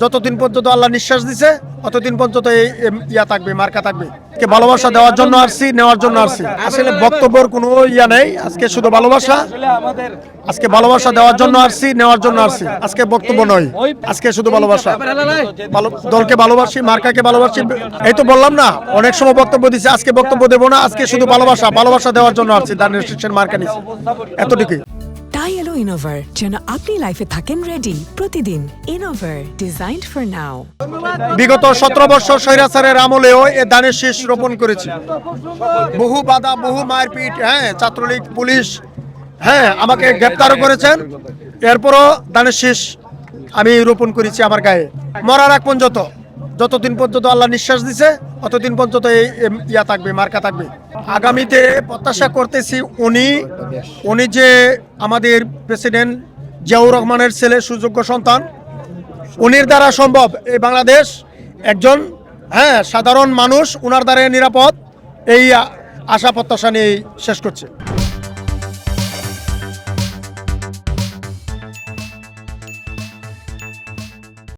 যতদিন পর্যন্ত আল্লাহ নিঃশ্বাস দিছে ততদিন পর্যন্ত এই ইয়া থাকবে, মার্কা থাকবে। ভালোবাসা দেওয়ার জন্য আসছি, নেওয়ার জন্য আসছি। আসলে বক্তব্যের কোনো ইয়া নেই, আজকে শুধু ভালোবাসা। আজকে ভালোবাসা দেওয়ার জন্য আসছি, নেওয়ার জন্য আসছি। আজকে বক্তব্য নয়, আজকে শুধু ভালোবাসা। দলকে ভালোবাসি, মার্কাকে ভালোবাসি। এই তো বললাম না, অনেক সময় বক্তব্য দিচ্ছে, আজকে বক্তব্য দেবো না। আজকে শুধু ভালোবাসা, ভালোবাসা দেওয়ার জন্য আসছি। ধানের শীষের মার্কা নিচ্ছি, এতটুকুই। তাই এলো ইনোভার, যেন আপনি লাইফে থাকেন রেডি প্রতিদিন। Innova, designed for now. বিগত 17 বছর স্বৈরাচারের আমলেও এ ধানের শীষ রোপণ করেছি। বহু বাধা, বহু মারপিট, ছাত্রলীগ, পুলিশ, আমাকে গ্রেপ্তারও করেছেন। এরপরও ধানের শীষ আমি রোপণ করেছি আমার গায়ে। মরার আগ পর্যন্ত, যতদিন পর্যন্ত আল্লাহ নিঃশ্বাস দিছে ততদিন পর্যন্ত এই ইয়া থাকবে, মার্কা থাকবে। আগামীতে প্রত্যাশা করতেছি উনি যে আমাদের প্রেসিডেন্ট জিয়াউর রহমানের ছেলে, সুযোগ্য সন্তান, উনির দ্বারা সম্ভব এই বাংলাদেশ একজন সাধারণ মানুষ, উনার দ্বারা নিরাপদ। এই আশা প্রত্যাশা নিয়ে শেষ করছে।